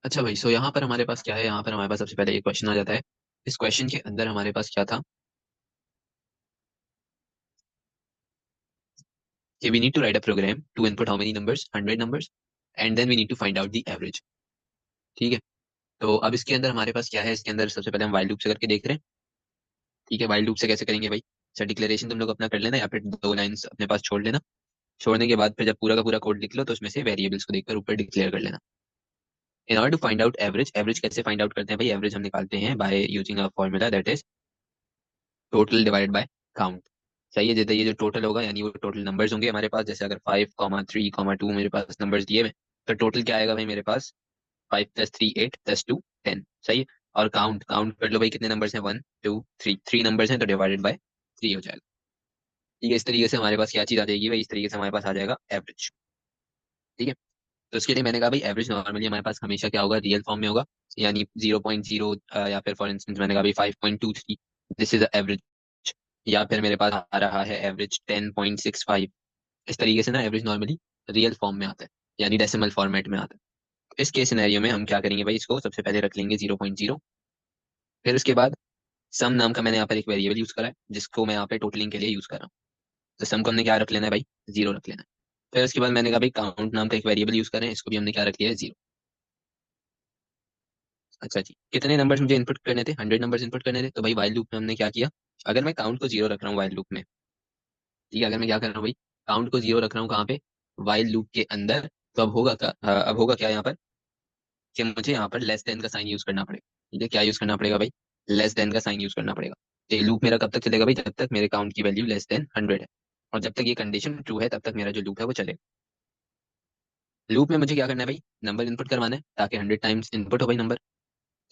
अच्छा भाई, सो यहाँ पर हमारे पास क्या है? यहाँ पर हमारे पास सबसे पहले एक क्वेश्चन आ जाता है। इस क्वेश्चन के अंदर हमारे पास क्या था कि we need to write a program to input how many numbers, 100 numbers, and then we need to find out the average. ठीक है। तो अब इसके अंदर हमारे पास क्या है? इसके अंदर सबसे पहले हम वाइल लूप से करके देख रहे हैं। ठीक है, वाइल लूप से कैसे करेंगे भाई? अच्छा, डिक्लेरेशन तुम लोग अपना कर लेना या फिर दो लाइंस अपने पास छोड़ लेना। छोड़ने के बाद फिर जब पूरा का पूरा कोड लिख लो तो उसमें से वेरिएबल्स को देखकर ऊपर डिक्लेयर कर लेना। In order to find out average, average कैसे फाइंड आउट करते हैं भाई? एवरेज हम निकालते हैं by using a formula that is total divided by count. सही है। जैसे ये जो टोटल होगा यानी वो टोटल नंबर्स होंगे हमारे पास। जैसे अगर 5, 3, 2 मेरे पास नंबर्स दिए हुए, तो टोटल क्या आएगा भाई मेरे पास? 5 + 3 8 + 2 10। सही है। और काउंट काउंट कर लो भाई, कितने नंबर्स हैं? 1 2 3, 3 नंबर्स हैं तो डिवाइडेड बाय 3 हो जाएगा। ठीक है, इस तरीके से हमारे पास क्या चीज आ जाएगी भाई? इस तरीके से हमारे पास आ जाएगा एवरेज। ठीक है। तो उसके लिए मैंने कहा भाई एवरेज नॉर्मली हमारे पास हमेशा क्या होगा? रियल फॉर्म में होगा। यानी 0.0, या फिर फॉर इंस्टेंस मैंने कहा भाई 5.23, दिस इज एवरेज। या फिर मेरे पास आ रहा है एवरेज 10.65। इस तरीके से ना एवरेज नॉर्मली रियल फॉर्म में आता है, यानी डेसिमल फॉर्मेट में आता है। इस केस सिनेरियो में हम क्या करेंगे भाई? इसको सबसे पहले रख लेंगे 0.0। फिर उसके बाद सम नाम का मैंने यहाँ पर एक वेरिएबल यूज करा है, जिसको मैं यहाँ पे टोटलिंग के लिए यूज कर रहा हूँ। तो सम को हमने क्या रख लेना है भाई? 0 रख लेना है। फिर उसके बाद मैंने कहा भाई काउंट नाम का एक वेरिएबल यूज करें, इसको भी हमने क्या रख लिया है? 0। अच्छा जी, कितने नंबर्स मुझे इनपुट करने थे? 100 नंबर्स इनपुट करने थे। तो भाई वाइल लूप में हमने क्या किया? अगर मैं काउंट को 0 रख रहा हूँ वाइल लूप में, ठीक है, अगर मैं क्या कर रहा हूँ भाई? काउंट को 0 रख रहा हूँ कहाँ पे? वाइल लूप के अंदर। तो अब होगा क्या यहाँ पर? कि मुझे यहाँ पर लेस देन का साइन यूज करना पड़ेगा। ठीक है, क्या यूज करना पड़ेगा भाई? लेस देन का साइन यूज करना पड़ेगा। तो ये लूप मेरा कब तक चलेगा भाई? जब तक मेरे काउंट की वैल्यू लेस देन 100 है। और जब तक ये कंडीशन ट्रू है तब तक मेरा जो लूप है वो चलेगा। लूप में मुझे क्या करना है भाई? नंबर इनपुट करवाना है ताकि 100 टाइम्स इनपुट हो भाई नंबर।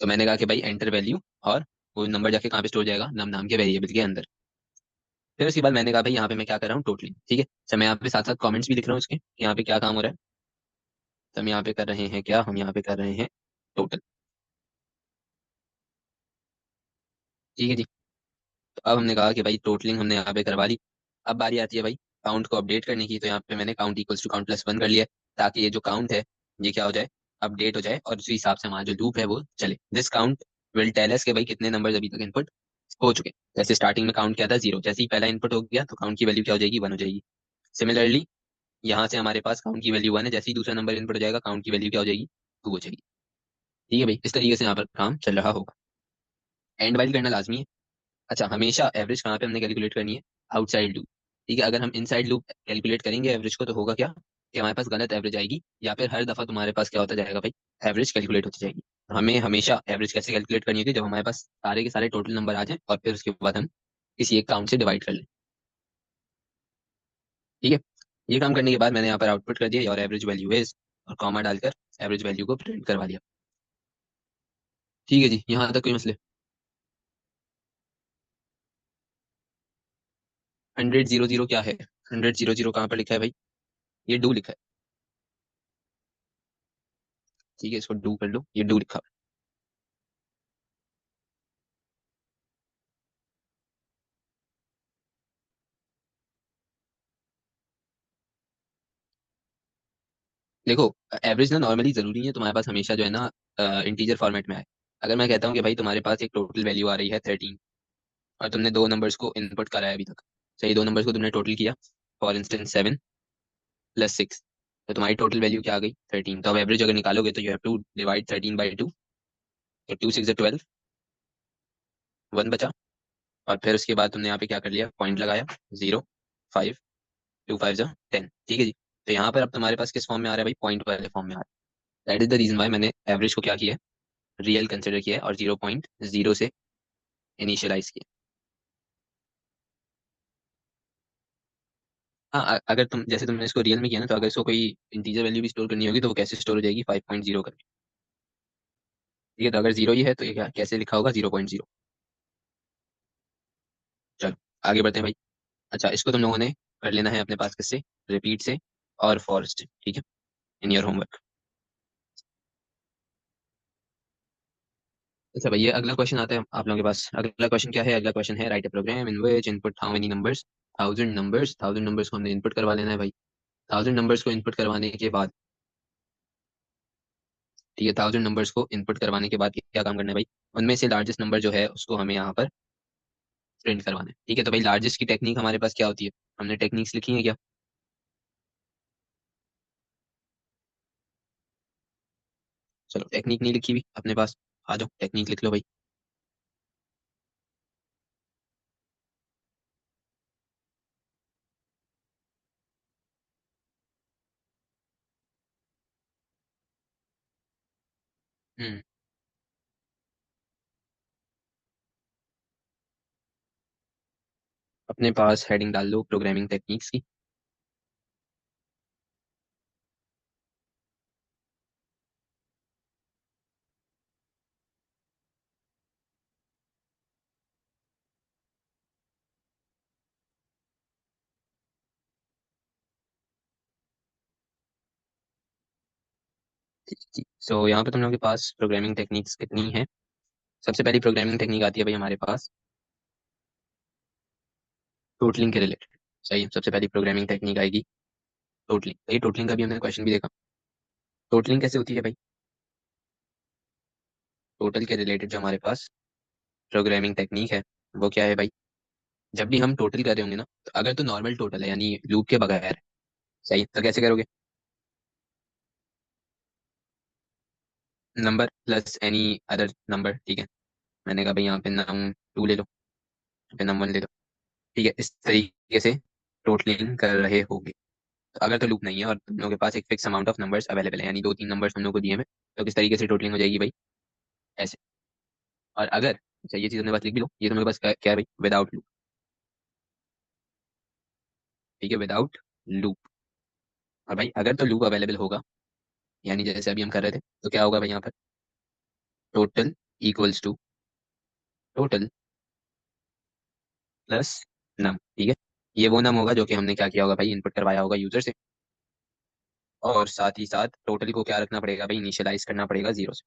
तो मैंने कहा कि भाई एंटर वैल्यू, और वो नंबर जाके कहाँ पे स्टोर जाएगा? नम नाम के वेरिएबल के अंदर। फिर उसके बाद मैंने कहा भाई यहाँ पे मैं क्या कर रहा हूँ? टोटलिंग। ठीक है। तो मैं यहाँ पे साथ साथ कमेंट्स भी लिख रहा हूँ उसके कि यहाँ पे क्या काम हो रहा है। तो हम यहाँ पे कर रहे हैं क्या? हम यहाँ पे कर रहे हैं टोटल। ठीक है जी। तो अब हमने कहा कि भाई टोटलिंग हमने यहाँ पे करवा ली। अब बारी आती है भाई काउंट को अपडेट करने की। तो यहाँ पे मैंने count equals to count plus 1 कर लिया है, ताकि ये जो काउंट है ये क्या हो जाए? अपडेट हो जाए, और उसी हिसाब से हमारा जो लूप है वो चले। This count will tell us कि भाई कितने नंबर्स अभी तक इनपुट हो चुके हैं। जैसे स्टार्टिंग में काउंट किया था 0, जैसे ही पहला इनपुट हो गया तो काउंट की वैल्यू क्या हो जाएगी? 1 हो जाएगी। सिमिलरली यहाँ से हमारे पास काउंट की वैल्यू 1 है, जैसे ही दूसरा नंबर इनपुट हो जाएगा काउंट की वैल्यू क्या हो जाएगी? 2 हो जाएगी। ठीक है भाई, इस तरीके से यहाँ पर काम चल रहा होगा। एंड वाइल करना लाजमी है। अच्छा, हमेशा एवरेज कहाँ पे हमने कैलकुलेट करनी है? Outside loop. ठीक है, अगर हम इनसाइड लूप कैलकुलेट करेंगे एवरेज को तो होगा क्या? कि हमारे पास गलत एवरेज आएगी, या फिर हर दफा तुम्हारे पास क्या होता जाएगा भाई? एवरेज कैलकुलेट होती जाएगी। हमें हमेशा एवरेज कैसे कैलकुलेट करनी होती है? जब हमारे पास सारे के सारे टोटल नंबर आ जाए और फिर उसके बाद हम किसी एक काउंट से डिवाइड कर लें। ठीक है। ये काम करने के बाद मैंने यहाँ पर आउटपुट कर दिया और एवरेज वैल्यू इज, और कॉमा डालकर एवरेज वैल्यू को प्रिंट करवा लिया। ठीक है जी, यहाँ तक कोई मसले? 100 0 0 क्या है? 100 0 0 कहाँ पर लिखा है भाई? ये डू लिखा है। ठीक है, इसको डू कर लो, ये डू लिखा है। देखो, एवरेज ना नॉर्मली जरूरी है तुम्हारे पास हमेशा जो है ना इंटीजर फॉर्मेट में आए। अगर मैं कहता हूँ कि भाई तुम्हारे पास एक टोटल वैल्यू आ रही है 13, और तुमने दो नंबर्स को इनपुट करा है अभी तक। सही, दो नंबर्स को तुमने टोटल किया। फॉर इंस्टेंस 7 + 6, तो तुम्हारी टोटल वैल्यू क्या आ गई? 13। तो अब एवरेज अगर निकालोगे तो यू हैव टू डिवाइड 13/2। तो 2 6 12, 1 बचा। और फिर उसके बाद तुमने यहाँ पे क्या कर लिया? पॉइंट लगाया। 0 5, 2 5 10। ठीक है जी। तो यहाँ पर अब तुम्हारे पास किस फॉर्म में आ रहा है भाई? पॉइंट वाले फॉर्म में आ रहा है। That is the reason why मैंने एवरेज को क्या किया है? रियल कंसिडर किया है और 0.0 से इनिशियलाइज किया। हाँ, अगर तुम जैसे तुमने इसको रियल में किया ना, तो अगर इसको कोई इंटीजर वैल्यू भी स्टोर करनी होगी तो वो कैसे स्टोर हो जाएगी? 5.0 करके। ठीक है, तो अगर 0 ही है तो ये क्या कैसे लिखा होगा? 0.0। चलो आगे बढ़ते हैं भाई। अच्छा, इसको तुम लोगों ने कर लेना है अपने पास किससे? रिपीट से और फॉर से। ठीक है, इन योर होमवर्क। अच्छा भाई, ये अगला क्वेश्चन आता है आप लोगों के पास। अगला क्वेश्चन क्या है? अगला क्वेश्चन है write a program in which input how many numbers, 1000 numbers. 1000 numbers को हमने इनपुट करवा लेना है भाई। 1000 नंबर्स को इनपुट करवाने के बाद ठीक है, 1000 नंबर्स को इनपुट करवाने के बाद क्या काम करना है भाई, उनमें से लार्जेस्ट नंबर जो है उसको हमें यहाँ पर प्रिंट करवाना है। ठीक है, तो भाई लार्जेस्ट की टेक्निक हमारे पास क्या होती है, हमने टेक्निक्स लिखी है क्या? चलो टेक्निक नहीं लिखी हुई अपने पास, आ जाओ टेक्निक लिख लो भाई। हम्म। अपने पास हेडिंग डाल लो प्रोग्रामिंग टेक्निक्स की। सो यहाँ पे तुम लोगों के पास प्रोग्रामिंग टेक्निक्स कितनी है? सबसे पहली प्रोग्रामिंग टेक्निक आती है भाई हमारे पास टोटलिंग के रिलेटेड। सही है, सबसे पहली प्रोग्रामिंग टेक्निक आएगी टोटलिंग। भाई टोटलिंग का भी हमने क्वेश्चन भी देखा। टोटलिंग कैसे होती है भाई? टोटल के रिलेटेड जो हमारे पास प्रोग्रामिंग टेक्निक है वो क्या है भाई, जब भी हम टोटल कर रहे होंगे ना, तो अगर तो नॉर्मल टोटल है यानी लूप के बगैर है, सही, तो कैसे करोगे? Number plus any other number, ठीक है। मैंने कहा भाई यहाँ पे नम टू ले लो, यहाँ पे नम वन ले लो। ठीक है, इस तरीके से टोटलिंग कर रहे होगे। तो अगर तो लूप नहीं है और तुम लोगों के पास एक fix amount of numbers available है, यानी दो तीन नंबर्स हम लोग को दिए हैं, तो किस तरीके से टोटलिंग हो जाएगी भाई, ऐसे। और अगर, अच्छा ये चीज़ अपने पास लिख भी लो, ये तुम्हारे पास क्या है भाई, विदाउट लूप। ठीक है, विदाउट लूप। और भाई अगर तो लूप अवेलेबल होगा, यानी जैसे अभी हम कर रहे थे, तो क्या होगा भाई यहाँ पर, total equals to total plus num. ठीक है, ये वो नम होगा जो कि हमने क्या किया होगा भाई, इनपुट करवाया होगा यूजर से। और साथ ही साथ टोटल को क्या रखना पड़ेगा भाई, इनिशियलाइज करना पड़ेगा जीरो से।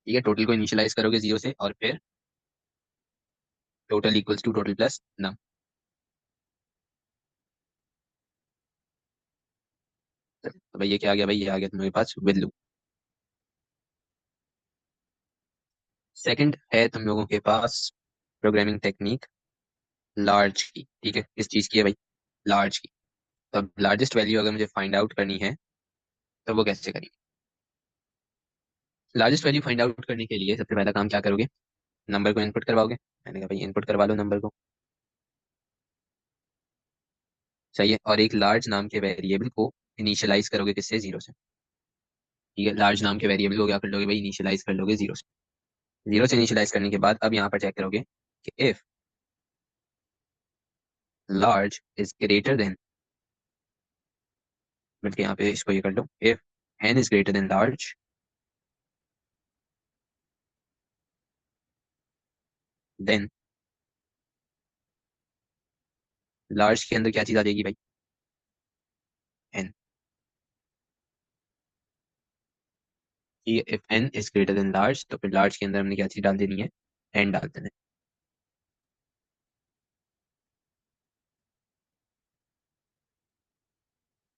ठीक है, टोटल को इनिशियलाइज करोगे जीरो से और फिर total equals to total plus num. तो भाई ये क्या आ गया भाई, ये आ गया तुम्हारे पास विद लूप। सेकंड है तुम लोगों के पास प्रोग्रामिंग टेक्निक लार्ज की। ठीक है, किस चीज की है भाई, लार्ज की। तो अब लार्जेस्ट वैल्यू अगर मुझे फाइंड आउट करनी है तो वो कैसे करेंगे? लार्जेस्ट वैल्यू फाइंड आउट करने के लिए सबसे पहला काम क्या करोगे, नंबर को इनपुट करवाओगे। मैंने कहा भाई इनपुट करवा लो नंबर को, सही है। और एक लार्ज नाम के वेरिएबल को इनिशियलाइज करोगे किससे, जीरो से। ठीक है, लार्ज नाम के वेरिएबल को क्या कर लोगे भाई, इनिशियलाइज कर लोगे जीरो से। जीरो से इनिशियलाइज करने के बाद अब यहाँ पर चेक करोगे कि if large is greater than, बल्कि यहाँ पे इसको ये कर लो, if n is greater than large, then large के अंदर क्या चीज आ जाएगी भाई, n. If n is greater than large, तो फिर लार्ज के अंदर हमने क्या चीज डाल देनी है, एन डाल देना है।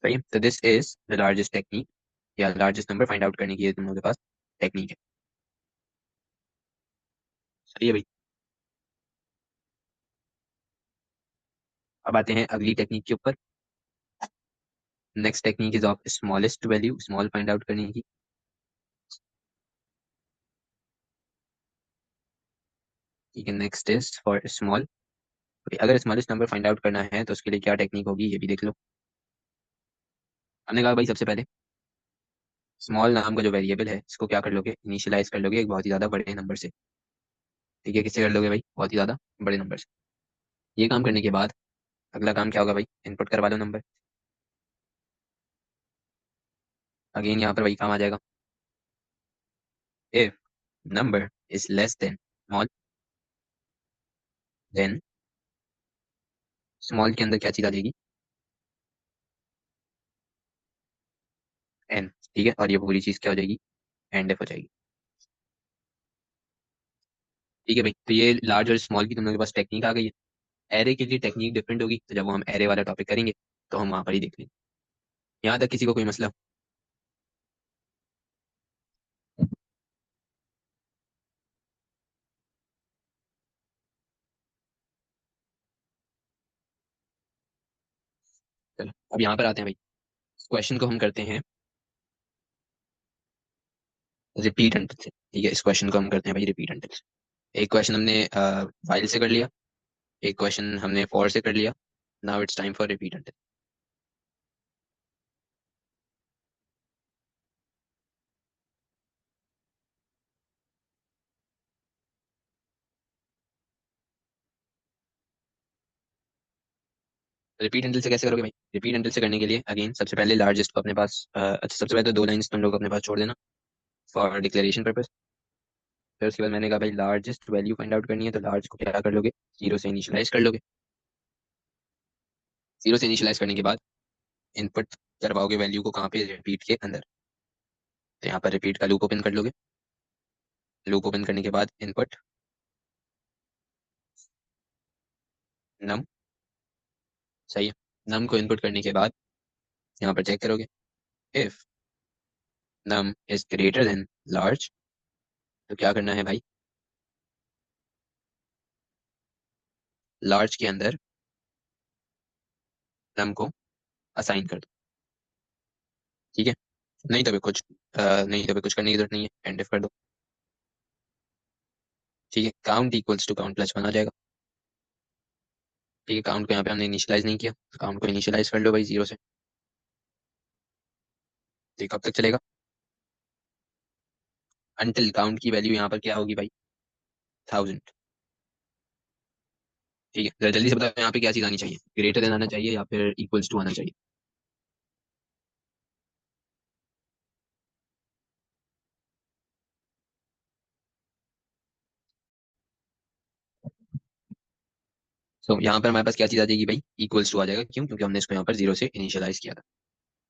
सही है, तो this is the largest technique, या लार्जेस्ट नंबर फाइंड आउट करने की ये तुम लोगों के पास टेक्निक है। सही है भाई। अब आते हैं अगली टेक्निक के ऊपर। Next technique is of smallest value, small find out करने की। ठीक है, नेक्स्ट इज फॉर स्मॉल। अगर स्मॉलेस्ट नंबर फाइंड आउट करना है तो उसके लिए क्या टेक्निक होगी, ये भी देख लो। हमने कहा भाई सबसे पहले स्मॉल नाम का जो वेरिएबल है इसको क्या कर लोगे, इनिशियलाइज कर लोगे एक बहुत ही ज्यादा बड़े नंबर से। ठीक है, किससे कर लोगे भाई, बहुत ही ज्यादा बड़े नंबर से। ये काम करने के बाद अगला काम क्या होगा भाई, इनपुट करवा लो नंबर। अगेन यहाँ पर वही काम आ जाएगा, if number is less than small, then small के अंदर क्या चीज आ जाएगी, एन। ठीक है, और ये पूरी चीज क्या हो जाएगी, एंड एफ हो जाएगी। ठीक है भाई, तो ये लार्ज और स्मॉल की तुम लोगों के पास टेक्निक आ गई है। एरे के लिए टेक्निक डिफरेंट होगी, तो जब वो हम एरे वाला टॉपिक करेंगे तो हम वहां पर ही देख लेंगे। यहाँ तक किसी को कोई मसला? चलो अब यहाँ पर आते हैं भाई, क्वेश्चन को हम करते हैं रिपीट अंटिल से। ठीक है, इस क्वेश्चन को हम करते हैं भाई रिपीट अंटिल से। एक क्वेश्चन हमने वाइल से कर लिया, एक क्वेश्चन हमने फॉर से कर लिया। Now it's time for repeat until. Repeat until से कैसे करोगे भाई? रिपीट अंटिल से करने के लिए अगेन सबसे पहले लार्जेस्ट को अपने पास अच्छा सबसे पहले तो दो लाइंस तुम लोग अपने पास छोड़ देना फॉर डिक्लेरेशन पर्पस। फिर उसके बाद मैंने कहा भाई लार्जेस्ट वैल्यू फाइंड आउट करनी है, तो लार्ज को क्या कर लोगे, जीरो से इनिशियलाइज कर लोगे। जीरो से इनिशियलाइज करने के बाद इनपुट करवाओगे वैल्यू को कहाँ पे, रिपीट के अंदर। तो यहाँ पर रिपीट का लूप ओपन कर लोगे। लूप ओपन करने के बाद इनपुट नम, सही है। नम को इनपुट करने के बाद यहाँ पर चेक करोगे if num is greater than large, तो क्या करना है भाई, लार्ज के अंदर नम को असाइन कर दो। ठीक है, नहीं तो भी कुछ नहीं तो भी कुछ करने की जरूरत नहीं है, एंड इफ कर दो। ठीक है, count equals to count plus one आ जाएगा। ठीक है, काउंट को यहाँ पे हमने इनिशियलाइज नहीं किया, काउंट को इनिशियलाइज कर लो भाई जीरो से। तो ये कब तक चलेगा, अंटिल काउंट की वैल्यू यहाँ पर क्या होगी भाई, 1000। ठीक है, जरा जल्दी से बताओ यहाँ पे क्या चीज आनी चाहिए, ग्रेटर देन आना चाहिए या फिर इक्वल्स टू आना चाहिए? सो यहाँ पर हमारे पास क्या चीज आ जाएगी भाई, इक्वल्स टू आ जाएगा। क्यों? क्योंकि हमने इसको यहाँ पर जीरो से इनिशियलाइज किया था।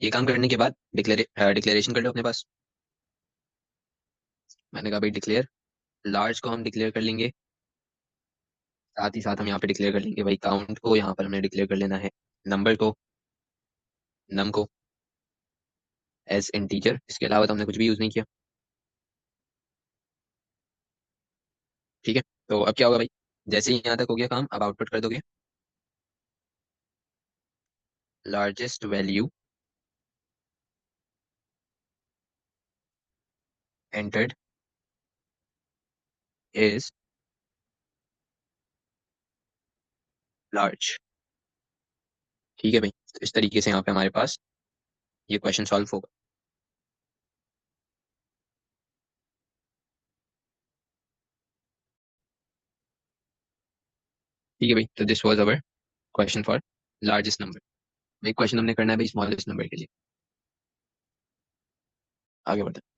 ये काम करने के बाद डिक्लेरेशन कर लो अपने पास। मैंने कहा भाई डिक्लेयर, लार्ज को हम डिक्लेयर कर लेंगे, साथ ही साथ हम यहाँ पे डिक्लेयर कर लेंगे भाई काउंट को, यहाँ पर हमने डिक्लेयर कर लेना है नंबर को, नम को एज इंटीजर। इसके अलावा तो हमने कुछ भी यूज नहीं किया। ठीक है, तो अब क्या होगा भाई, जैसे ही यहाँ तक हो गया काम, अब आउटपुट कर दोगे largest value entered is large. ठीक है भाई, तो इस तरीके से यहाँ पे हमारे पास ये क्वेश्चन सॉल्व होगा। ठीक है भाई, तो this was our question for largest number. एक क्वेश्चन हमने करना है भाई स्मॉलेस्ट नंबर के लिए। आगे बढ़ते हैं।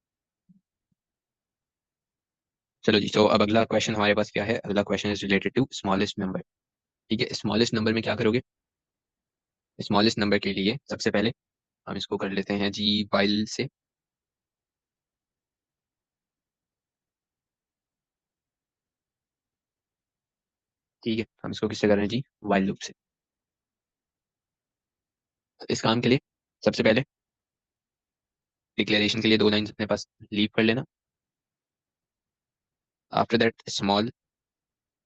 चलो जी, तो अब अगला क्वेश्चन हमारे पास क्या है, अगला question is related to smallest number. ठीक है, स्मॉलेस्ट नंबर में क्या करोगे, स्मॉलेस्ट नंबर के लिए सबसे पहले हम इसको कर लेते हैं जी वाइल से। ठीक है, हम इसको किससे कर रहे हैं जी, वाइल लूप से। तो इस काम के लिए सबसे पहले डिक्लेरेशन के लिए दो लाइन अपने पास लीव कर लेना। आफ्टर दैट स्मॉल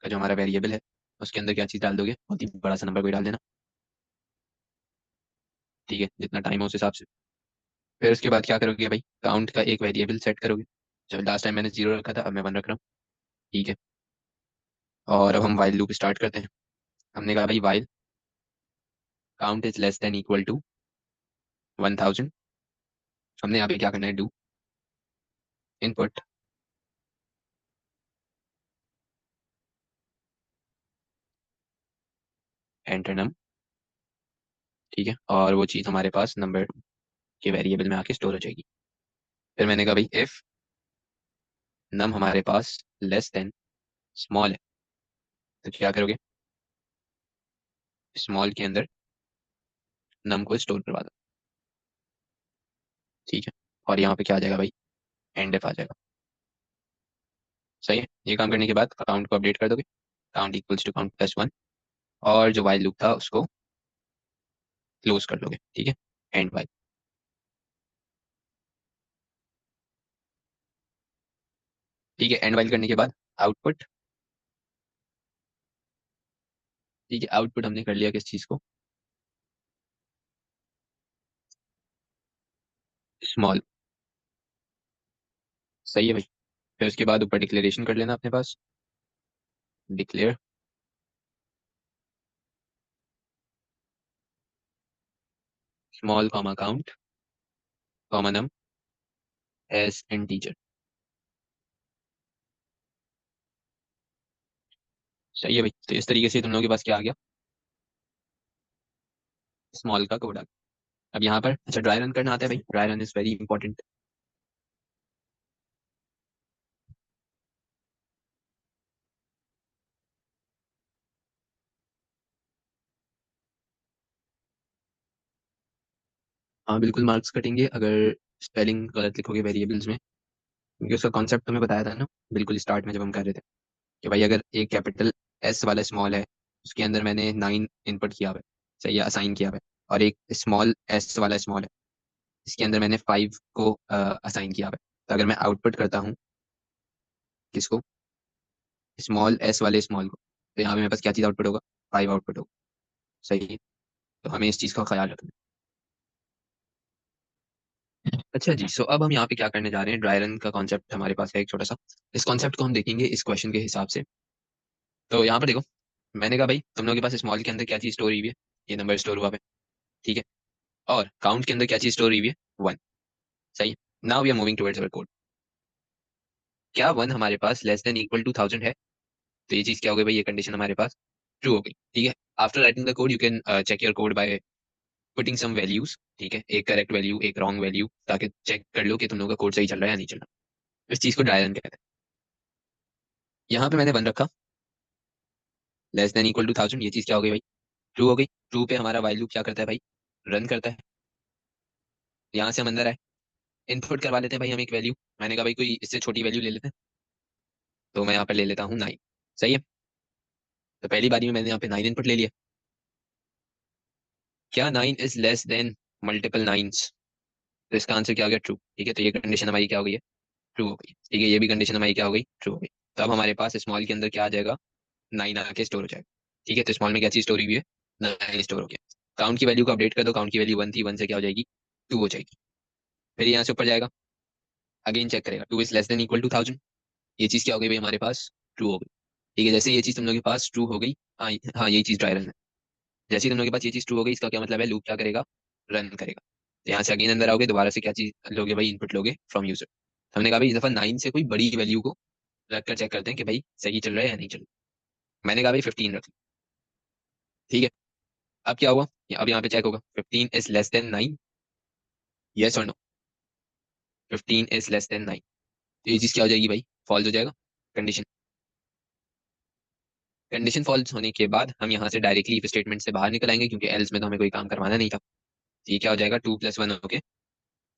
का जो हमारा वेरिएबल है उसके अंदर क्या चीज डाल दोगे, बहुत ही बड़ा सा नंबर कोई डाल देना। ठीक है, जितना टाइम हो उस हिसाब से। फिर उसके बाद क्या करोगे भाई, काउंट का एक वेरिएबल सेट करोगे। जब लास्ट टाइम मैंने जीरो रखा था, अब मैं वन रख रहा हूँ। ठीक है, और अब हम वाइल लूप स्टार्ट करते हैं। हमने कहा भाई while count is less than equal to 1000। हमने यहाँ पे क्या करना है, डू इनपुट एंटर नम। ठीक है, और वो चीज़ हमारे पास नंबर के वेरिएबल में आके स्टोर हो जाएगी। फिर मैंने कहा भाई इफ नम हमारे पास लेस देन स्मॉल है, तो क्या करोगे, स्मॉल के अंदर नम को स्टोर करवा दो। ठीक है, और यहाँ पे क्या आ जाएगा भाई, एंड इफ आ जाएगा। सही है, ये काम करने के बाद काउंट को अपडेट कर दोगे, count equals to count plus one, और जो वाइल लूप था उसको क्लोज कर लोगे। ठीक है, एंड वाइल। ठीक है, एंड वाइल करने के बाद आउटपुट। ठीक है, आउटपुट हमने कर लिया किस चीज को, स्मॉल। सही है भाई। फिर उसके बाद ऊपर डिक्लेरेशन कर लेना अपने पास, declare small comma count comma num as integer. सही है भाई। तो इस तरीके से तुम लोगों के पास क्या आ गया, स्मॉल का कोड आ गया। अब यहाँ पर अच्छा ड्राई रन करना आता है भाई, dry run is very important. हाँ बिल्कुल मार्क्स कटेंगे अगर स्पेलिंग गलत लिखोगे वेरिएबल्स में, क्योंकि उसका कॉन्सेप्ट तुम्हें बताया था ना बिल्कुल स्टार्ट में जब हम कर रहे थे, कि भाई अगर एक कैपिटल एस वाला स्मॉल है, उसके अंदर मैंने 9 इनपुट किया हुआ है, सही है, असाइन किया हुआ है, और एक स्मॉल एस वाला स्मॉल है, इसके अंदर मैंने 5 को असाइन किया हुआ है। तो अगर मैं आउटपुट करता हूँ किसको, स्मॉल एस वाले स्मॉल को, तो यहाँ पे मेरे पास क्या चीज़ आउटपुट होगा, 5 आउटपुट होगा। सही है। तो हमें इस चीज़ का ख्याल रखना है। अच्छा जी, सो अब हम यहाँ पे क्या करने जा रहे हैं, ड्राई रन का कॉन्सेप्ट हमारे पास है एक छोटा सा। इस कॉन्सेप्ट को हम देखेंगे इस क्वेश्चन के हिसाब से। तो यहाँ पर देखो, मैंने कहा भाई तुम लोगों के पास स्मॉल के अंदर क्या चीज़ स्टोर हुई है, ये नंबर स्टोर हुआ है, ठीक है, और काउंट के अंदर क्या चीज़ स्टोर हुई है, 1। सही है। Now we are moving towards our code. क्या 1 हमारे पास लेस देन इक्वल टू 1000 है, तो ये चीज़ क्या हो गई भाई, ये कंडीशन हमारे पास ट्रू हो गई। ठीक है। After writing the code you can check your code by putting some values. ठीक है, एक करेक्ट वैल्यू एक रॉन्ग वैल्यू, ताकि चेक कर लो कि तुम लोगों का कोड सही चल रहा है या नहीं चल रहा। इस चीज़ को ड्राई रन कहते हैं। यहाँ पे मैंने 1 रखा, लेस देन इक्वल टू 1000, ये चीज़ क्या हो गई भाई, ट्रू हो गई। ट्रू पे हमारा वाइल लूप क्या करता है भाई, रन करता है। यहाँ से हम अंदर आए, इनपुट करवा लेते हैं भाई हम एक वैल्यू। मैंने कहा भाई कोई इससे छोटी वैल्यू ले लेते हैं, तो मैं यहाँ पर ले लेता हूँ 9। सही है। तो पहली बारी में मैंने यहाँ पे 9 इनपुट ले लिया। क्या 9 is less than multiple nines, तो इसका आंसर क्या हो गया, ट्रू। ठीक है, तो ये कंडीशन हमारी क्या हो गई है, ट्रू हो गई। ठीक है, ये भी कंडीशन हमारी क्या हो गई, ट्रू हो गई। तो अब हमारे पास स्मॉल के अंदर क्या आ जाएगा, 9 आके स्टोर हो जाएगा। ठीक है, तो स्मॉल में क्या चीज स्टोर हुई है, 9 स्टोर हो गया। काउंट की वैल्यू को अपडेट कर दो, काउंट की वैल्यू 1 थी, 1 से क्या हो जाएगी, 2 हो जाएगी। फिर यहाँ से ऊपर जाएगा, अगेन चेक करेगा, 2 is less than equal to 1000, ये चीज क्या हो गई भाई हमारे पास, ट्रू हो गई। ठीक है, जैसे ये चीज तुम लोगों के पास ट्रू हो गई, हाँ हाँ यही चीज ड्राई रन है। जैसे ही तुम लोगों के पास ये चीज ट्रू हो गई, इसका क्या मतलब है, लूप क्या करेगा, रन करेगा। तो यहाँ से अगेन अंदर आओगे, दोबारा से क्या चीज लोगे भाई, इनपुट लोगे फ्रॉम यूजर। हमने कहा भाई इस दफा 9 से कोई बड़ी वैल्यू को रख कर चेक करते हैं कि भाई सही चल रहा है या नहीं चल रहा। मैंने कहा भाई 15 रख लो। ठीक है। अब क्या हुआ, अब यहाँ पे चेक होगा, 15 इज लेस देन 9, यस और नो, 15 इज लेस देन 9, तो ये चीज क्या हो जाएगी भाई, फॉल्स हो जाएगा। कंडीशन, कंडीशन फॉल्स होने के बाद हम यहाँ से डायरेक्टली इफ स्टेटमेंट से बाहर निकल आएंगे, क्योंकि एल्स में तो हमें कोई काम करवाना नहीं था। तो ये क्या हो जाएगा, 2 + 1 होके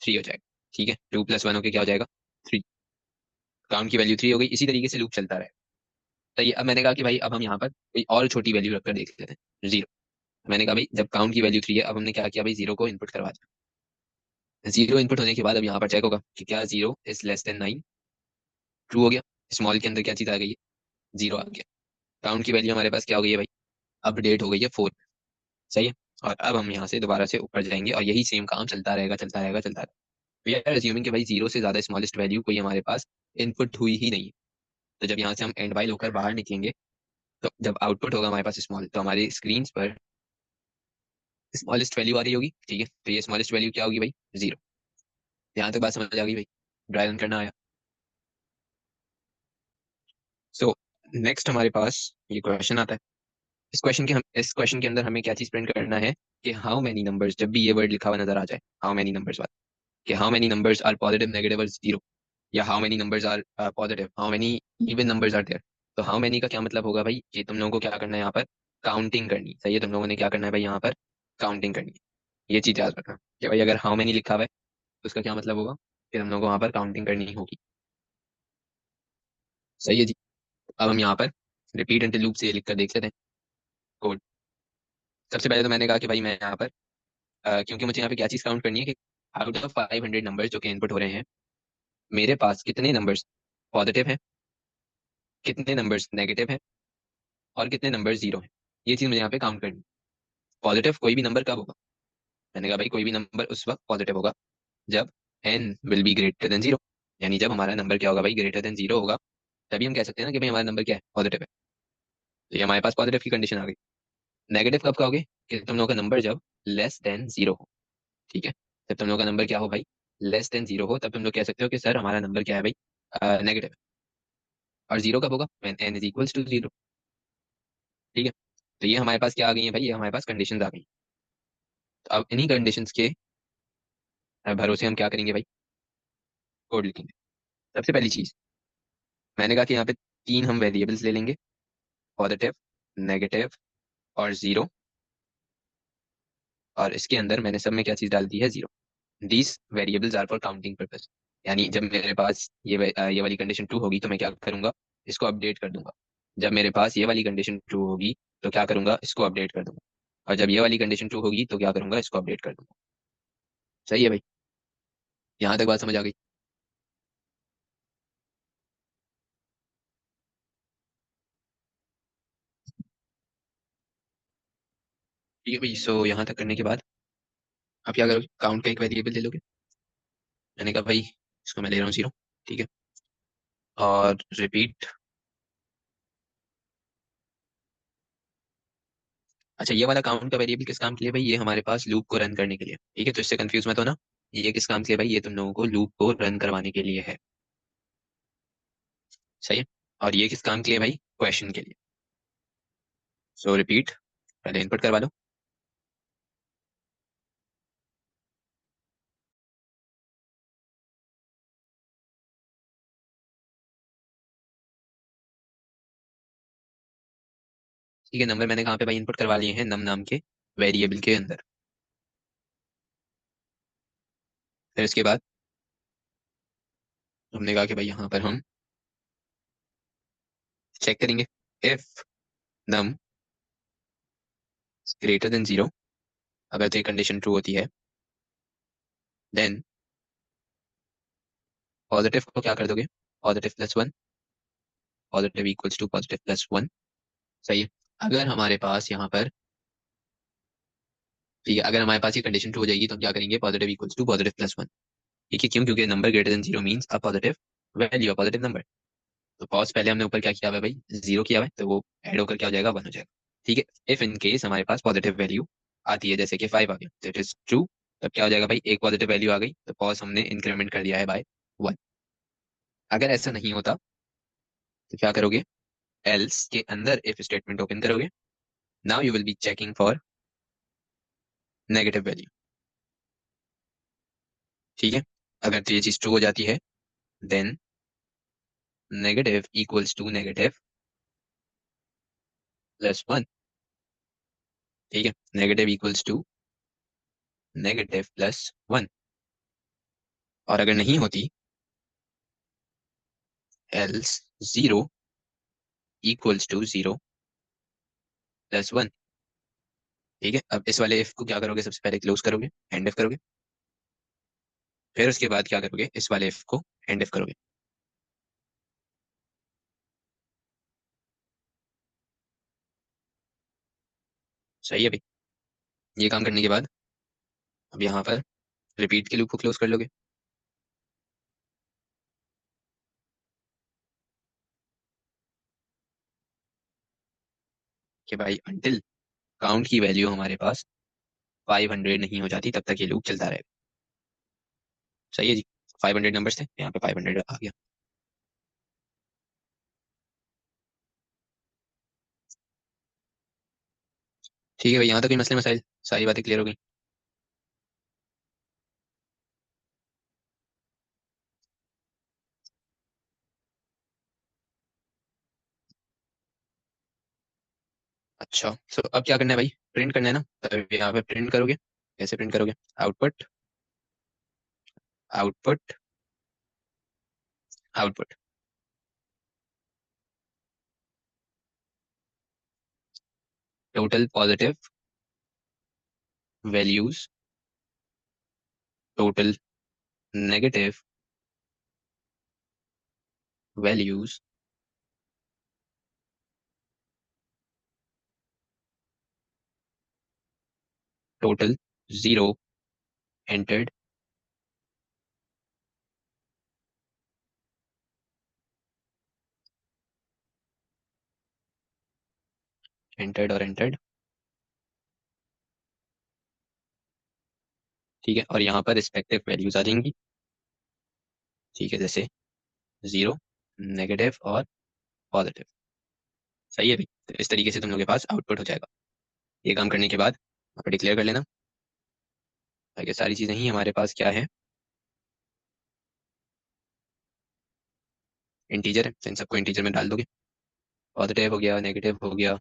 3 हो जाएगा। ठीक है, 2 + 1 होके क्या हो जाएगा, 3। काउंट की वैल्यू 3 हो गई। इसी तरीके से लूप चलता रहे। तो ये अब मैंने कहा कि भाई अब हम यहाँ पर कोई और छोटी वैल्यू रखकर देख लेते हैं, 0। मैंने कहा भाई जब काउंट की वैल्यू 3 है, अब हमने क्या किया भाई, 0 को इनपुट करवा दिया। 0 इनपुट होने के बाद अब यहाँ पर चेक होगा कि क्या 0 इज लेस देन 9, ट्रू हो गया। स्मॉल के अंदर क्या चीज आ गई है, 0 आ गया। काउंट की वैल्यू हमारे पास क्या हो गई है भाई, अपडेट हो गई है 4। सही है। और अब हम यहाँ से दोबारा से ऊपर जाएंगे और यही सेम काम चलता रहेगा चलता रहेगा चलता रहेगा। वी आर अज्यूमिंग कि भाई 0 से ज्यादा स्मॉलेस्ट वैल्यू कोई हमारे पास इनपुट हुई ही नहीं है। तो जब यहाँ से हम एंड वाइल होकर बाहर निकलेंगे, तो जब आउटपुट होगा हमारे पास स्मॉल, तो हमारी स्क्रीन पर स्मॉलेस्ट वैल्यू आ रही होगी। ठीक है, तो ये स्मॉलेस्ट वैल्यू क्या होगी भाई, 0। यहाँ तक बात समझ आ गई भाई, ड्राई रन करना आया। सो नेक्स्ट हमारे पास ये क्वेश्चन आता है। इस क्वेश्चन के अंदर हमें क्या चीज प्रिंट करना है, कि हाउ मेनी नंबर्स, जब भी ये वर्ड लिखा हुआ नजर आ जाए, हाउ मेनी नंबर्स वाला, कि how many numbers are positive negative और 0, या how many numbers are positive, how many even numbers are there. तो हाउ मेनी का क्या मतलब होगा भाई, कि तुम लोगों को क्या करना है यहाँ पर, काउंटिंग करनी है। सही है, तुम लोगों ने क्या करना है भाई, यहाँ पर काउंटिंग करनी है। ये चीज याद रखना कि भाई अगर हाउ मेनी लिखा हुआ है, तो उसका क्या मतलब होगा, कि हम लोग को वहां पर काउंटिंग करनी होगी। सही है जी। अब हम यहाँ पर रिपीट एंटिल लूप से लिख कर देख लेते हैं कोड। सबसे पहले तो मैंने कहा कि भाई मैं यहाँ पर क्योंकि मुझे यहाँ पे क्या चीज काउंट करनी है, कि आउट ऑफ 500 नंबर्स जो कि इनपुट हो रहे हैं, मेरे पास कितने नंबर्स पॉजिटिव है, कितने नंबर्स नेगेटिव है, और कितने नंबर जीरो है। ये चीज मुझे यहाँ पे काउंट करनी। पॉजिटिव कोई भी नंबर कब होगा, मैंने कहा भाई कोई भी नंबर उस वक्त पॉजिटिव होगा जब n will be greater than zero. यानी जब हमारा नंबर क्या होगा भाई, ग्रेटर देन जीरो होगा, तभी हम कह सकते हैं ना कि भाई हमारा नंबर क्या है, पॉजिटिव है। तो ये हमारे पास पॉजिटिव की कंडीशन आ गई। नेगेटिव कब कहोगे, कि तुम लोगों का नंबर जब लेस देन जीरो हो। ठीक है, जब तुम लोगों का नंबर क्या हो भाई, लेस देन जीरो हो, तब तुम लोग कह सकते हो कि सर हमारा नंबर क्या है भाई, नेगेटिव। और जीरो कब होगा, when n is equals to zero. ठीक है, तो ये हमारे पास क्या आ गई है भाई, ये हमारे पास कंडीशंस आ गई। तो अब इन्हीं कंडीशंस के भरोसे हम क्या करेंगे भाई, कोड लिखेंगे। सबसे पहली चीज मैंने कहा कि यहाँ पे तीन हम वेरिएबल्स ले लेंगे, पॉजिटिव, नेगेटिव और जीरो। और इसके अंदर मैंने सब में क्या चीज डाल दी है, zero. These variables are for counting purpose. यानी जब मेरे पास ये वाली कंडीशन ट्रू होगी तो मैं क्या करूंगा, इसको अपडेट कर दूंगा। जब मेरे पास ये वाली कंडीशन ट्रू होगी तो क्या करूंगा, इसको अपडेट कर दूंगा। और जब ये वाली कंडीशन ट्रू होगी तो क्या करूंगा, इसको अपडेट कर दूंगा। सही है भाई, यहाँ तक बात समझ आ गई। ठीक है भाई, सो यहाँ तक करने के बाद आप क्या करोगे, काउंट का एक वेरिएबल ले लोगे। मैंने कहा भाई इसको मैं ले रहा हूँ जीरो। ठीक है, और रिपीट। अच्छा, ये वाला काउंट का वेरिएबल किस काम के लिए भाई, ये हमारे पास लूप को रन करने के लिए। ठीक है, तो इससे कंफ्यूज मत होना। ये किस काम के लिए भाई, ये तुम लोगों को लूप को रन करवाने के लिए है। सही है, और ये किस काम के लिए भाई, क्वेश्चन के लिए। सो रिपीट, पहले इनपुट करवा लो। ठीक है, नंबर मैंने कहाँ पे भाई इनपुट करवा लिए हैं, नम नाम के वेरिएबल के अंदर। फिर इसके बाद हमने कहा कि भाई यहाँ पर हम चेक करेंगे, if num greater than zero. अगर तो ये कंडीशन ट्रू होती है, देन पॉजिटिव को क्या कर दोगे, positive plus one, positive equals to positive plus one. सही है, अगर हमारे पास यहाँ पर, ठीक है, अगर हमारे पास ये कंडीशन ट्रू हो जाएगी तो हम क्या करेंगे, positive equals to positive plus one. ठीक है, क्यों, क्योंकि number greater than zero means a positive value, a positive number. तो पॉज पहले हमने ऊपर क्या किया हुआ है भाई, जीरो किया हुआ है, तो वो ऐड होकर क्या हो जाएगा, वन हो जाएगा। ठीक है, इफ इन केस हमारे पास पॉजिटिव वैल्यू आती है, जैसे कि फाइव आ गया, तो इट इज ट्रू। तब क्या हो जाएगा भाई, एक पॉजिटिव वैल्यू आ गई तो पॉज हमने इंक्रीमेंट कर दिया है बाय वन। अगर ऐसा नहीं होता तो क्या करोगे, एल्स के अंदर इफ स्टेटमेंट ओपन करोगे। Now you will be checking for negative value. ठीक है, अगर तो ये चीज ट्रू हो जाती है, then negative equals to negative plus one. ठीक है, negative equals to negative plus one. और अगर नहीं होती, else zero equals to zero plus one. ठीक है, अब इस वाले इफ को क्या करोगे, सबसे पहले क्लोज करोगे, एंड इफ करोगे। फिर उसके बाद क्या करोगे, इस वाले इफ को एंड इफ करोगे। सही है भाई, ये काम करने के बाद अब यहाँ पर रिपीट के लूप को क्लोज कर लोगे। कि भाई अंटिल काउंट की वैल्यू हमारे पास 500 नहीं हो जाती, तब तक ये लूप चलता रहेगा। सही है जी, 500 नंबर्स थे, यहाँ पे 500 आ गया। ठीक है भाई, यहाँ तक कोई मसले मसाइल, सारी बातें क्लियर हो गई। अच्छा, सो अब क्या करना है भाई, प्रिंट करना है ना। तो यहाँ पे प्रिंट करोगे, कैसे प्रिंट करोगे, output, output, output. Total positive values, total negative values total zero entered entered और एंटर्ड। ठीक है, और यहाँ पर रिस्पेक्टिव वैल्यूज आ जाएंगी। ठीक है, जैसे जीरो, नेगेटिव और पॉजिटिव। सही है भाई, तो इस तरीके से तुम लोग के पास आउटपुट हो जाएगा। ये काम करने के बाद आप डिक्लेयर कर लेना। ताकि सारी चीजें ही हमारे पास क्या है, इंटीजर है, तो इन सबको इंटीजर में डाल दोगे। पॉजिटिव हो गया, नेगेटिव हो गया,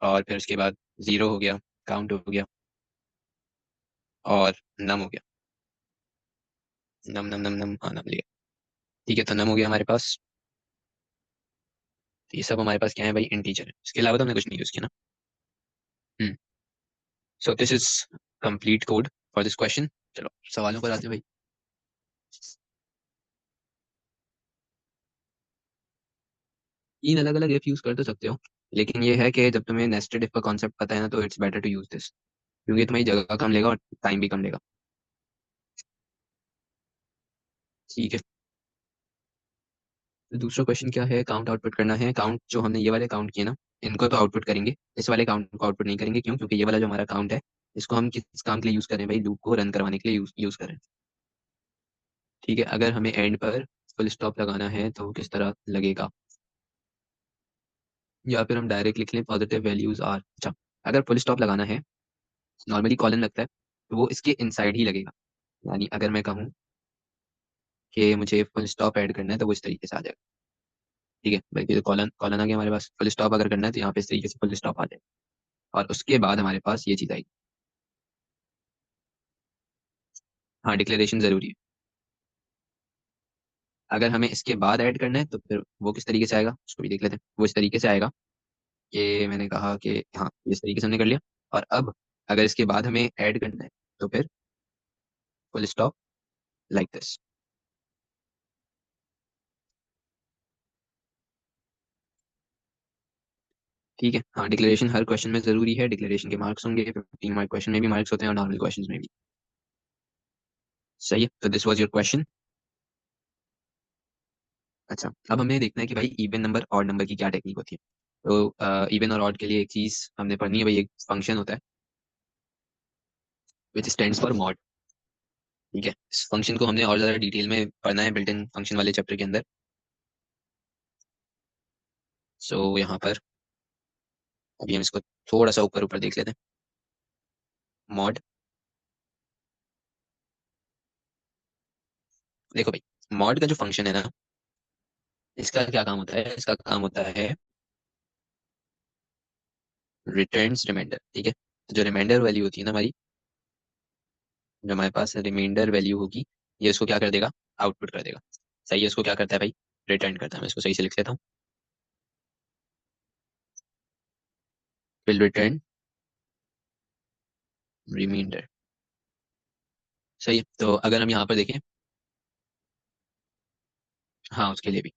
और फिर उसके बाद जीरो हो गया, काउंट हो गया, और नम हो गया। नम नम नम नम, हाँ नम लिया। ठीक है, तो नम हो गया हमारे पास। तो ये सब हमारे पास क्या है भाई, इंटीजर है। इसके अलावा तो हमने कुछ नहीं यूज किया ना। Hmm. So this is complete code for this question. चलो सवालों पर आते हैं भाई। 3 अलग अलग इफ यूज कर तो सकते हो, लेकिन ये है कि जब तुम्हें नेस्टेड इफ का कॉन्सेप्ट पता है ना, तो it's better to use this, क्योंकि तुम्हारी जगह कम लेगा और टाइम भी कम लेगा। ठीक है, तो दूसरा क्वेश्चन क्या है, काउंट आउटपुट करना है। काउंट जो हमने ये वाले काउंट किए ना, इनको तो आउटपुट करेंगे, इस वाले काउंट को आउटपुट नहीं करेंगे। क्यों? क्योंकि ये वाला जो हमारा काउंट है, इसको हम किस काम के लिए यूज करें भाई, लूप को रन करवाने के लिए यूज करें। ठीक है, अगर हमें एंड पर फुल स्टॉप लगाना है तो किस तरह लगेगा, या फिर हम डायरेक्ट लिख लें पॉजिटिव वैल्यूज आर। अच्छा, अगर फुल स्टॉप लगाना है, नॉर्मली कॉलन लगता है, तो वो इसके इनसाइड ही लगेगा। यानी अगर मैं कहूँ कि मुझे फुल स्टॉप ऐड करना है, तो वो इस तरीके से आ जाएगा। ठीक है, बल्कि तो कॉलन कॉलन आ गया हमारे पास। फुल स्टॉप अगर करना है तो यहाँ पे इस तरीके से फुल स्टॉप आ जाएगा, और उसके बाद हमारे पास ये चीज आएगी। हाँ, डिक्लेरेशन जरूरी है। अगर हमें इसके बाद ऐड करना है तो फिर वो किस तरीके से आएगा, उसको भी देख लेते हैं। वो इस तरीके से आएगा कि मैंने कहा कि हाँ, इस तरीके से हमने कर लिया। और अब अगर इसके बाद हमें ऐड करना है, तो फिर फुल स्टॉप लाइक दिस। ठीक है, हाँ, डिक्लेरेशन हर क्वेश्चन में जरूरी है। डिक्लेरेशन के मार्क्स होंगे, 15 मार्क क्वेश्चन में भी मार्क्स होते हैं और नॉर्मल क्वेश्चन में भी। सही है, तो दिस वाज योर क्वेश्चन। अच्छा, अब हमें देखना है कि भाई इवन नंबर ऑड नंबर की क्या टेक्निक होती है। तो इवन और ऑड के लिए एक चीज हमने पढ़नी है भाई, एक फंक्शन होता है विच स्टैंड्स फॉर मॉड। ठीक है, इस फंक्शन को हमने और ज्यादा डिटेल में पढ़ना है बिल्ट इन फंक्शन वाले चैप्टर के अंदर। यहाँ पर अभी हम इसको थोड़ा सा ऊपर ऊपर देख लेते हैं। मॉड, देखो भाई, मॉड का जो फंक्शन है ना, इसका क्या काम होता है, इसका काम होता है रिटर्न्स रिमाइंडर। ठीक है, तो जो रिमाइंडर वैल्यू होती है ना हमारी, जो हमारे पास रिमाइंडर वैल्यू होगी, ये उसको क्या कर देगा, आउटपुट कर देगा। सही है, इसको क्या करता है भाई, रिटर्न करता है। मैं इसको सही से लिख लेता हूँ, विल रिटर्न रिमाइंडर। सही है, तो अगर हम यहाँ पर देखें, हाँ उसके लिए भी,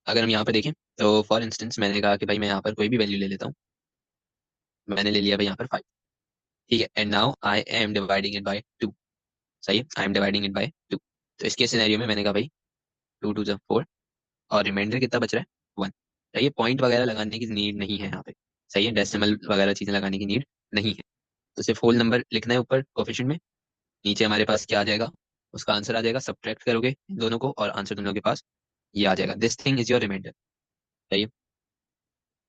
अगर हम यहाँ पर देखें, तो फॉर इंस्टेंस मैंने कहा कि भाई मैं यहाँ पर कोई भी वैल्यू ले लेता हूँ। मैंने ले लिया भाई यहाँ पर 5। ठीक है, and now I am dividing it by 2। सही है, I am dividing it by 2। तो इसके सिनेरियो में मैंने कहा भाई 2 2 4, और रिमाइंडर कितना बच रहा है, 1। ये पॉइंट वगैरह लगाने की नीड नहीं है यहाँ पे। सही है, डेसिमल वगैरह चीजें लगाने की नीड नहीं है। तो सिर्फ होल नंबर लिखना है ऊपर कोफिशिएंट में, नीचे हमारे पास क्या आ जाएगा, उसका आंसर आ जाएगा। सब्ट्रैक्ट करोगे इन दोनों को, और आंसर तुम लोग के पास ये आ जाएगा, this thing is your reminder. सही है,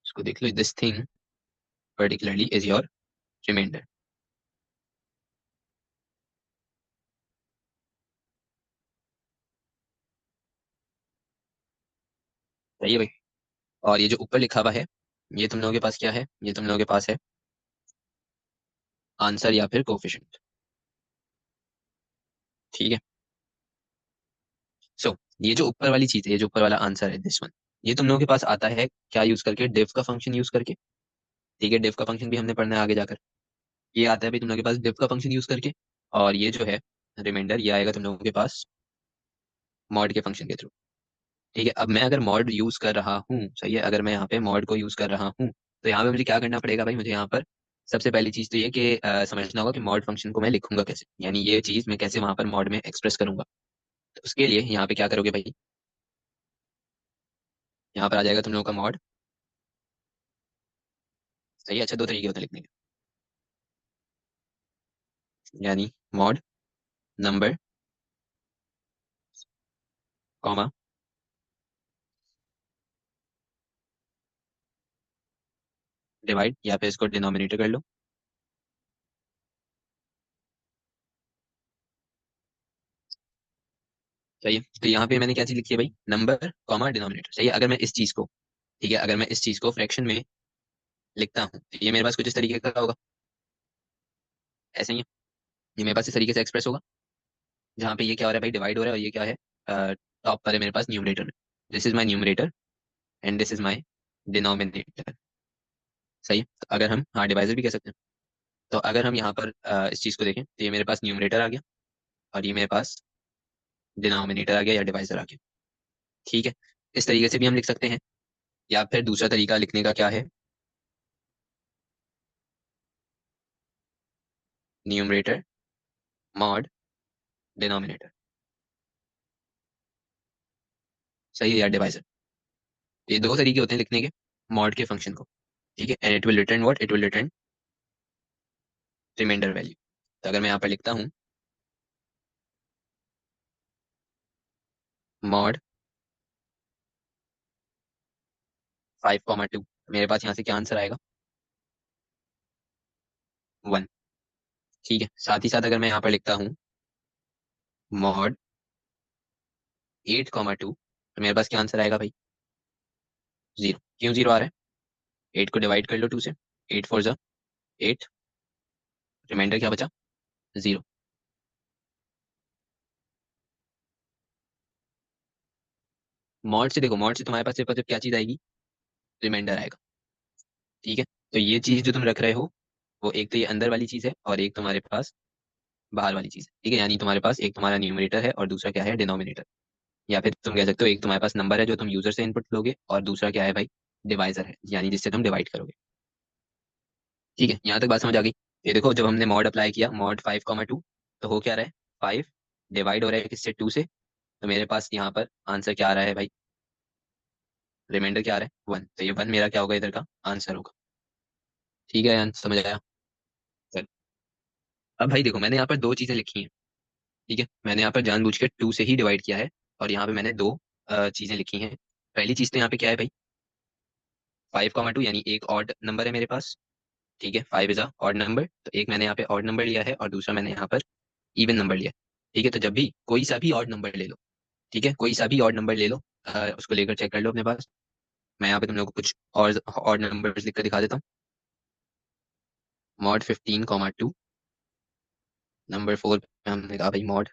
इसको देख लो, this thing particularly is your reminder. सही है भाई, और ये जो ऊपर लिखा हुआ है, ये तुम लोगों के पास क्या है, ये तुम लोगों के पास है आंसर या फिर कोफिशिएंट। ठीक है, सो ये जो ऊपर वाली चीज है, ये जो ऊपर वाला आंसर है, दिस वन, ये तुम लोगों के पास आता है क्या यूज करके, डिव का फंक्शन यूज करके। ठीक है, डिव का फंक्शन भी हमने पढ़ना है आगे जाकर। ये आता है भाई तुम लोगों के पास डिव का फंक्शन यूज करके, और ये जो है रिमाइंडर, ये आएगा तुम लोगों के पास मॉड के फंक्शन के थ्रू। ठीक है, अब मैं अगर मॉड यूज कर रहा हूँ, सही है, अगर मैं यहाँ पे मॉड को यूज कर रहा हूँ, तो यहाँ पे मुझे क्या करना पड़ेगा भाई, मुझे यहाँ पर सबसे पहली चीज तो ये कि समझना होगा कि मॉड फंक्शन को मैं लिखूंगा कैसे, यानी ये चीज मैं कैसे वहां पर मॉड में एक्सप्रेस करूंगा। तो उसके लिए यहाँ पे क्या करोगे भाई, यहाँ पर आ जाएगा तुम लोगों का मॉड। सही है, अच्छा दो तरीके होते हैं लिखने के, यानी मॉड नंबर कॉमा डिवाइड, या फिर इसको डिनोमिनेटर कर लो। सही है, तो यहाँ पे मैंने क्या चीज लिखी है भाई, नंबर कॉमा डिनोमिनेटर। सही है, अगर मैं इस चीज को, ठीक है, अगर मैं इस चीज को फ्रैक्शन में लिखता हूँ तो ये मेरे पास कुछ इस तरीके का होगा, ऐसे ही है, ये मेरे पास इस तरीके से एक्सप्रेस होगा, जहाँ पे ये क्या हो रहा है भाई, डिवाइड हो रहा है, और ये क्या है, टॉप पर है मेरे पास न्यूमरेटर में। This is my numerator and this is my denominator. सही है, तो अगर हम, हाँ डिवाइजर भी कह सकते हैं। तो अगर हम यहाँ पर इस चीज को देखें तो ये मेरे पास न्यूमरेटर आ गया, और ये मेरे पास डिनोमिनेटर आ गया या डिवाइजर आ गया। ठीक है, इस तरीके से भी हम लिख सकते हैं, या फिर दूसरा तरीका लिखने का क्या है, न्यूमरेटर मॉड डिनोमिनेटर। सही है, या डिवाइजर। ये दो तरीके होते हैं लिखने के मॉड के फंक्शन को। ठीक है, and it will return what, it will return remainder value. तो अगर मैं यहाँ पर लिखता हूँ मॉड 5,2, मेरे पास यहाँ से क्या आंसर आएगा, 1। ठीक है, साथ ही साथ अगर मैं यहाँ पर लिखता हूँ मॉड 8,2, तो मेरे पास क्या आंसर आएगा भाई, 0। क्यों 0 आ रहा है, 8 को डिवाइड कर लो 2 से, 8 4 जा 8, रिमाइंडर क्या बचा, 0। मॉड से देखो, मॉड से तुम्हारे पास सिर्फ और सिर्फ क्या चीज आएगी, रिमाइंडर आएगा। ठीक है, तो ये चीज जो तुम रख रहे हो, वो एक तो ये अंदर वाली चीज है, और एक तुम्हारे पास बाहर वाली चीज है। ठीक है, यानी तुम्हारे पास एक तुम्हारा न्यूमरेटर है और दूसरा क्या है, डिनोमिनेटर। या फिर तुम कह सकते हो एक तुम्हारे पास नंबर है जो तुम यूजर से इनपुट लोगे, और दूसरा क्या है भाई, डिवाइजर है, यानी जिससे तुम डिवाइड करोगे। ठीक है, यहाँ तक बात समझ आ गई। ये देखो, जब हमने मॉड अप्लाई किया, मॉड 5,2, तो हो क्या रहा है, 5 डिवाइड हो रहा है किससे, 2 से। तो मेरे पास यहाँ पर आंसर क्या आ रहा है भाई, रिमाइंडर क्या आ रहा है, 1। तो ये 1 मेरा क्या होगा, इधर का आंसर होगा। ठीक है यार, समझ आया। चल, अब भाई देखो, मैंने यहाँ पर दो चीजें लिखी हैं। ठीक है, मैंने यहाँ पर जानबूझ के 2 से ही डिवाइड किया है, और यहाँ पे मैंने दो चीजें लिखी हैं। पहली चीज तो यहाँ पे क्या है भाई, 5,2, यानी एक ऑड नंबर है मेरे पास। ठीक है, 5 इज अ ऑड नंबर, तो एक मैंने यहाँ पे ऑड नंबर लिया है, और दूसरा मैंने यहाँ पर इवन नंबर लिया है। ठीक है, तो जब भी कोई सा भी ऑड नंबर ले लो, ठीक है, कोई सा भी ऑड नंबर ले लो, उसको लेकर चेक कर लो अपने पास। मैं यहाँ पे तुम लोग को कुछ और ऑड नंबर लिख कर दिखा देता हूँ। मॉड 15,2, नंबर 4 पे हमने कहा भाई मॉड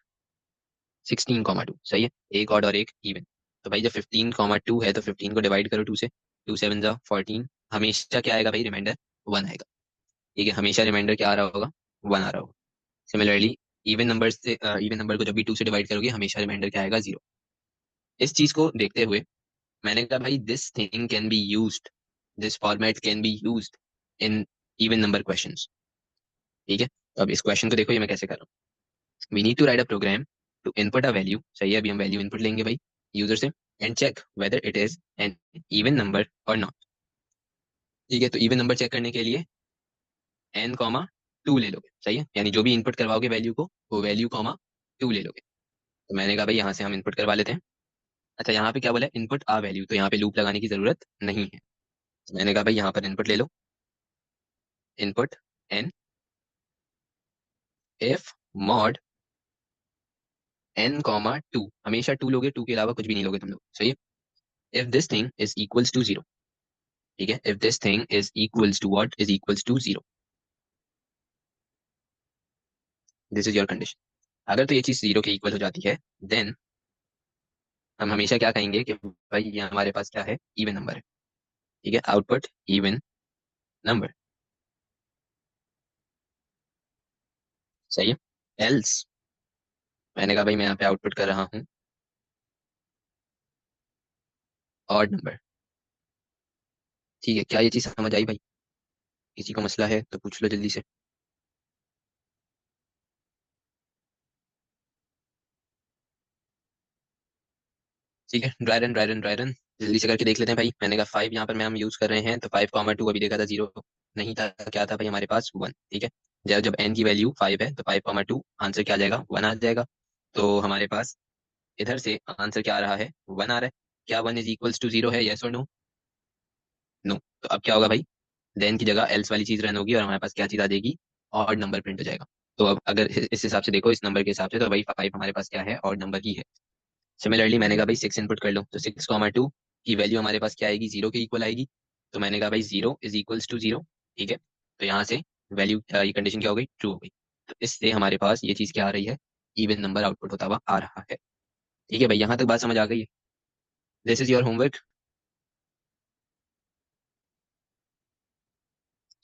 16,2। सही है, एक ऑड और एक इवन। तो भाई जब 15,2 है, तो 15 को डिवाइड करो 2 से, 2 7 जा 14। हमेशा क्या आएगा भाई, रिमाइंडर 1 आएगा। ठीक है, हमेशा रिमाइंडर क्या आ रहा होगा, 1 आ रहा होगा। सिमिलरली इवन नंबर से, इवन नंबर को जब भी 2 से डिवाइड करोगे, हमेशा रिमाइंडर क्या आएगा, 0। इस चीज को देखते हुए मैंने कहा भाई, this thing can be used, this format can be used in even number questions. ठीक है, तो अब इस क्वेश्चन को देखो, ये मैं कैसे कर रहा हूँ। We need to write a program to input a value. सही है, अभी हम वैल्यू इनपुट लेंगे भाई यूजर से, and check whether it is an even number और नॉट। ठीक है, तो इवन नंबर चेक करने के लिए एन कॉमा 2 ले लोगे। सही है, यानी जो भी इनपुट करवाओगे वैल्यू को, वो वैल्यू कॉमा 2 ले लोगे। तो मैंने कहा भाई यहाँ से हम इनपुट करवा लेते हैं। अच्छा, यहाँ पे क्या बोला है, इनपुट आ वैल्यू, तो यहाँ पे लूप लगाने की जरूरत नहीं है। तो मैंने कहा भाई यहाँ पर इनपुट ले लो, input n, if mod n comma 2, हमेशा 2 लोगे, 2 के अलावा कुछ भी नहीं लोगे तुम लोग। सही है, if this thing is equals to 0। ठीक है, if this thing is equals to what, is equals to 0, this is your condition. अगर तो ये चीज 0 के इक्वल हो जाती है, देन हम हमेशा क्या कहेंगे कि भाई ये हमारे पास क्या है, इवन नंबर है। ठीक है, आउटपुट इवन नंबर। सही है, एल्स मैंने कहा भाई मैं यहाँ पे आउटपुट कर रहा हूँ ऑड नंबर। ठीक है, क्या ये चीज समझ आई भाई? किसी को मसला है तो पूछ लो जल्दी से। ठीक है, dry run dry run dry run. जल्दी से करके देख लेते हैं भाई। मैंने कहा 5 यहाँ पर मैं हम यूज कर रहे हैं, तो 5,2 अभी देखा था 0 नहीं था, क्या था भाई हमारे पास 1। ठीक है, जब जब n की वैल्यू 5 है तो 5,2 आंसर क्या आ जाएगा, 1 आ जाएगा। तो हमारे पास इधर से आंसर क्या आ रहा है, 1 आ रहा है। क्या 1 इज इक्वल्स टू 0 है, यस और नो? नो। तो अब क्या होगा भाई, देन की जगह एल्स वाली चीज रन होगी और हमारे पास क्या चीज आ जाएगी, ऑड नंबर प्रिंट हो जाएगा। तो अब अगर इस हिसाब से देखो, इस नंबर के हिसाब से, तो भाई 5 हमारे पास क्या है, ऑड नंबर ही है। सिमिलरली मैंने कहा भाई 6 इनपुट कर लो, तो 6,2 की वैल्यू हमारे पास क्या आएगी, 0 के इक्वल आएगी। तो मैंने कहा भाई 0 इज इक्वल्स टू 0। ठीक है, तो यहाँ से वैल्यू, ये कंडीशन क्या हो गई, ट्रू हो गई। तो इससे हमारे पास ये चीज क्या आ रही है, इवन नंबर आउटपुट होता हुआ आ रहा है। ठीक है भाई, यहाँ तक बात समझ आ गई है? This is your homework.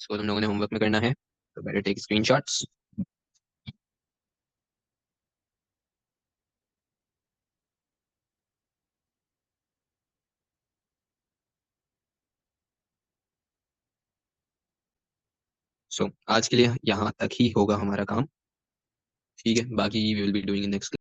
इसको तुम लोगों ने होमवर्क में करना है, तो बेटर टेक स्क्रीनशॉट्स। सो आज के लिए यहाँ तक ही होगा हमारा काम। ठीक है, बाकी we will be doing in next